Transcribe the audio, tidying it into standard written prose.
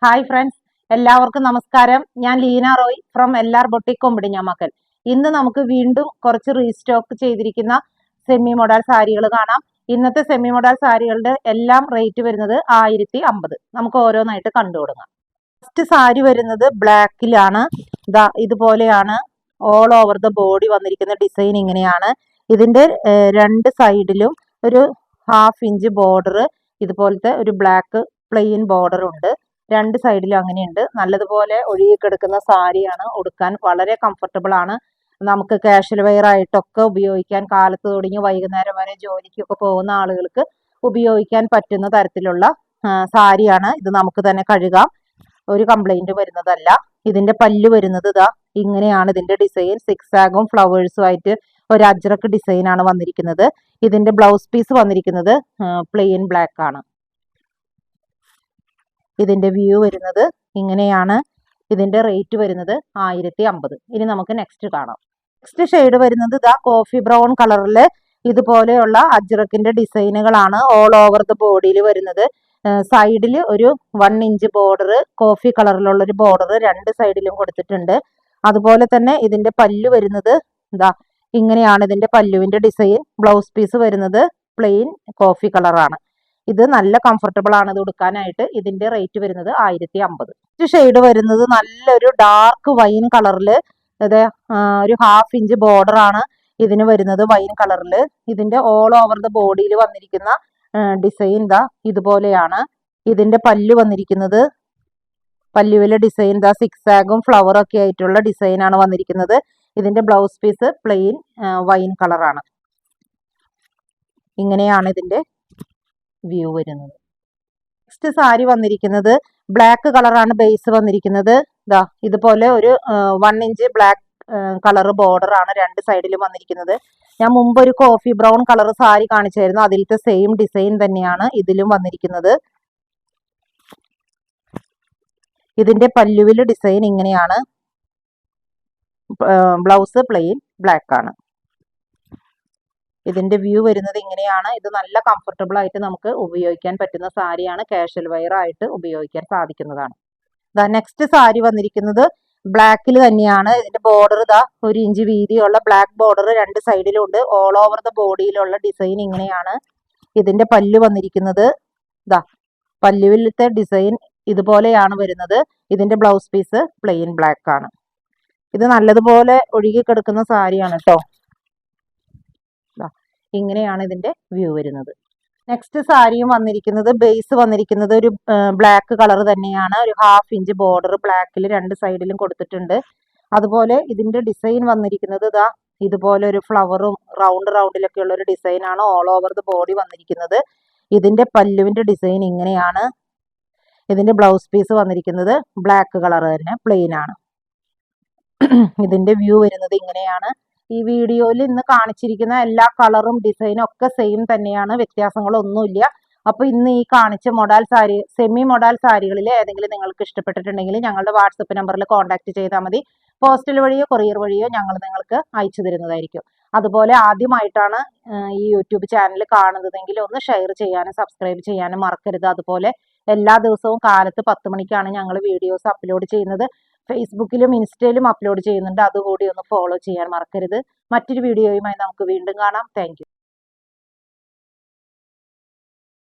Hi friends, എല്ലാവർക്കും നമസ്കാരം. ഞാൻ Leena Roy from LR boutique Kombidinjamakkal. ഇന്ന് നമുക്ക് വീണ്ടും കുറച്ച് റീസ്റ്റോക്ക് ചെയ്തിരിക്കുന്ന സെമി മോഡൽ സാരികൾ കാണാം. ഇന്നത്തെ സെമി മോഡൽ സാരികളുടെ എല്ലാം റേറ്റ് വരുന്നത് 1050. നമുക്ക് ഓരോന്നായിട്ട് കണ്ടു തുടങ്ങാം. ഫസ്റ്റ് സാരി വരുന്നത് ബ്ലാക്കിലാണ്. ഇതുപോലെയാണ് ഓൾ ഓവർ ദ ബോഡി വന്നിരിക്കുന്ന ഡിസൈൻ. ഇങ്ങനെയാണ് ഇതിന്റെ രണ്ട് സൈഡിലും ഒരു 1/2 ഇഞ്ച് ബോർഡർ, ഇതുപോലത്തെ ഒരു ബ്ലാക്ക് പ്ലെയിൻ ബോർഡർ ഉണ്ട്. രണ്ട് സൈഡിലും അങ്ങനെയുണ്ട്. നല്ലതുപോലെ ഒഴുകിക്കിടക്കുന്ന സാരിയാണ്. ഉടുക്കാൻ വളരെ കംഫർട്ടബിൾ ആണ്. നമുക്ക് കാഷ്വൽ വെയർ ആയിട്ടൊക്കെ ഉപയോഗിക്കാൻ, കാലത്ത് തുടങ്ങി വൈകുന്നേരം വരെ ജോലിക്കൊക്കെ പോകുന്ന ആളുകൾക്ക് ഉപയോഗിക്കാൻ പറ്റുന്ന തരത്തിലുള്ള സാരിയാണ്. ഇത് നമുക്ക് തന്നെ കഴുകാം, ഒരു കംപ്ലൈന്റ് വരുന്നതല്ല. ഇതിന്റെ പല്ല് വരുന്നത് ഇങ്ങനെയാണ്. ഇതിന്റെ ഡിസൈൻ സിക്സാഗും ഫ്ലവേഴ്സും ആയിട്ട് ഒരു അജ്രക്ക് ഡിസൈൻ ആണ് വന്നിരിക്കുന്നത്. ഇതിന്റെ ബ്ലൗസ് പീസ് വന്നിരിക്കുന്നത് പ്ലെയിൻ ബ്ലാക്ക് ആണ്. ഇതിന്റെ വ്യൂ വരുന്നത് ഇങ്ങനെയാണ്. ഇതിന്റെ റേറ്റ് വരുന്നത് 1050. ഇനി നമുക്ക് നെക്സ്റ്റ് കാണാം. നെക്സ്റ്റ് ഷെയ്ഡ് വരുന്നത് കോഫി ബ്രൗൺ കളറിൽ ഇതുപോലെയുള്ള അജ്രക്കിന്റെ ഡിസൈനുകളാണ് ഓൾ ഓവർ ദ ബോഡിയിൽ വരുന്നത്. സൈഡിൽ ഒരു 1 ഇഞ്ച് ബോർഡർ, കോഫി കളറിലുള്ള ഒരു ബോർഡർ രണ്ട് സൈഡിലും കൊടുത്തിട്ടുണ്ട്. അതുപോലെ തന്നെ ഇതിന്റെ പല്ലു വരുന്നത് ഇങ്ങനെയാണ്. ഇതിന്റെ പല്ലുവിന്റെ ഡിസൈൻ. ബ്ലൗസ് പീസ് വരുന്നത് പ്ലെയിൻ കോഫി കളറാണ്. ഇത് നല്ല കംഫർട്ടബിൾ ആണ് ഇത് ഉടുക്കാനായിട്ട്. ഇതിന്റെ റേറ്റ് വരുന്നത് 1050. ഷെയ്ഡ് വരുന്നത് നല്ലൊരു ഡാർക്ക് വൈൻ കളറിൽ, ഒരു 1/2 ഇഞ്ച് ബോർഡർ ആണ് ഇതിന് വരുന്നത് വൈൻ കളറിൽ. ഇതിന്റെ ഓൾ ഓവർ ദ ബോഡിയിൽ വന്നിരിക്കുന്ന ഡിസൈൻ ഇതുപോലെയാണ്. ഇതിന്റെ പല്ലു വന്നിരിക്കുന്നത്, പല്ലുവിലെ ഡിസൈൻ സിക്സാഗും ഫ്ലവറും ഒക്കെ ആയിട്ടുള്ള ഡിസൈൻ ആണ് വന്നിരിക്കുന്നത്. ഇതിന്റെ ബ്ലൗസ് പീസ് പ്ലെയിൻ വൈൻ കളറാണ്. ഇങ്ങനെയാണ് ഇതിന്റെ വ്യൂ വരുന്നത്. നെക്സ്റ്റ് സാരി വന്നിരിക്കുന്നത് ബ്ലാക്ക് കളറാണ് ബേസ് വന്നിരിക്കുന്നത്. ഇതുപോലെ ഒരു 1 ഇഞ്ച് ബ്ലാക്ക് കളർ ബോർഡർ ആണ് രണ്ട് സൈഡിലും വന്നിരിക്കുന്നത്. ഞാൻ മുമ്പ് ഒരു കോഫി ബ്രൗൺ കളർ സാരി കാണിച്ചായിരുന്നു. അതിലത്തെ സെയിം ഡിസൈൻ തന്നെയാണ് ഇതിലും വന്നിരിക്കുന്നത്. ഇതിന്റെ പല്ലുവിൽ ഡിസൈൻ ഇങ്ങനെയാണ്. ബ്ലൗസ് പ്ലെയിൻ ബ്ലാക്ക് ആണ്. ഇതിന്റെ വ്യൂ വരുന്നത് ഇങ്ങനെയാണ്. ഇത് നല്ല കംഫർട്ടബിൾ ആയിട്ട് നമുക്ക് ഉപയോഗിക്കാൻ പറ്റുന്ന സാരിയാണ്. കാഷ്വൽ വെയർ ആയിട്ട് ഉപയോഗിക്കാൻ സാധിക്കുന്നതാണ്. നെക്സ്റ്റ് സാരി വന്നിരിക്കുന്നത് ബ്ലാക്കിൽ തന്നെയാണ്. ഇതിന്റെ ബോർഡർ 1 ഇഞ്ച് വീതിയുള്ള ബ്ലാക്ക് ബോർഡർ രണ്ട് സൈഡിലും ഉണ്ട്. ഓൾ ഓവർ ദ ബോഡിയിലുള്ള ഡിസൈൻ ഇങ്ങനെയാണ്. ഇതിന്റെ പല്ല് വന്നിരിക്കുന്നത് പല്ലുവിലത്തെ ഡിസൈൻ ഇതുപോലെയാണ് വരുന്നത്. ഇതിന്റെ ബ്ലൗസ് പീസ് പ്ലെയിൻ ബ്ലാക്ക് ആണ്. ഇത് നല്ലതുപോലെ ഒഴുകി കിടക്കുന്ന സാരിയാണ് കേട്ടോ. ഇങ്ങനെയാണ് ഇതിന്റെ വ്യൂ വരുന്നത്. നെക്സ്റ്റ് സാരിയും വന്നിരിക്കുന്നത് ബേസ് വന്നിരിക്കുന്നത് ഒരു ബ്ലാക്ക് കളർ തന്നെയാണ്. ഒരു 1/2 ഇഞ്ച് ബോർഡർ ബ്ലാക്കിൽ രണ്ട് സൈഡിലും കൊടുത്തിട്ടുണ്ട്. അതുപോലെ ഇതിന്റെ ഡിസൈൻ വന്നിരിക്കുന്നത് ഇതുപോലെ ഒരു ഫ്ലവറും റൗണ്ടിലൊക്കെ ഉള്ള ഒരു ഡിസൈൻ ആണ് ഓൾ ഓവർ ദ ബോഡി വന്നിരിക്കുന്നത്. ഇതിന്റെ പല്ലുവിന്റെ ഡിസൈൻ ഇങ്ങനെയാണ്. ഇതിന്റെ ബ്ലൗസ് പീസ് വന്നിരിക്കുന്നത് ബ്ലാക്ക് കളർ തന്നെ പ്ലെയിൻ ആണ്. ഇതിന്റെ വ്യൂ വരുന്നത് ഇങ്ങനെയാണ്. ഈ വീഡിയോയിൽ ഇന്ന് കാണിച്ചിരിക്കുന്ന എല്ലാ കളറും ഡിസൈനും ഒക്കെ സെയിം തന്നെയാണ്, വ്യത്യാസങ്ങളൊന്നുമില്ല. അപ്പൊ ഇന്ന് ഈ കാണിച്ച മോഡൽ സാരി, സെമി മോഡൽ സാരികളിൽ ഏതെങ്കിലും നിങ്ങൾക്ക് ഇഷ്ടപ്പെട്ടിട്ടുണ്ടെങ്കിൽ ഞങ്ങളുടെ വാട്സപ്പ് നമ്പറിൽ കോൺടാക്ട് ചെയ്താൽ മതി. പോസ്റ്റൽ വഴിയോ കൊറിയർ വഴിയോ ഞങ്ങൾ നിങ്ങൾക്ക് അയച്ചു തരുന്നതായിരിക്കും. അതുപോലെ ആദ്യമായിട്ടാണ് ഈ യൂട്യൂബ് ചാനൽ കാണുന്നതെങ്കിൽ ഒന്ന് ഷെയർ ചെയ്യാനും സബ്സ്ക്രൈബ് ചെയ്യാനും മറക്കരുത്. അതുപോലെ എല്ലാ ദിവസവും കാലത്ത് 10 മണിക്കാണ് ഞങ്ങൾ വീഡിയോസ് അപ്ലോഡ് ചെയ്യുന്നത്. ഫേസ്ബുക്കിലും ഇൻസ്റ്റയിലും അപ്ലോഡ് ചെയ്യുന്നുണ്ട്. അതുകൂടി ഒന്ന് ഫോളോ ചെയ്യാൻ മറക്കരുത്. മറ്റൊരു വീഡിയോയുമായി നമുക്ക് വീണ്ടും കാണാം. Thank you.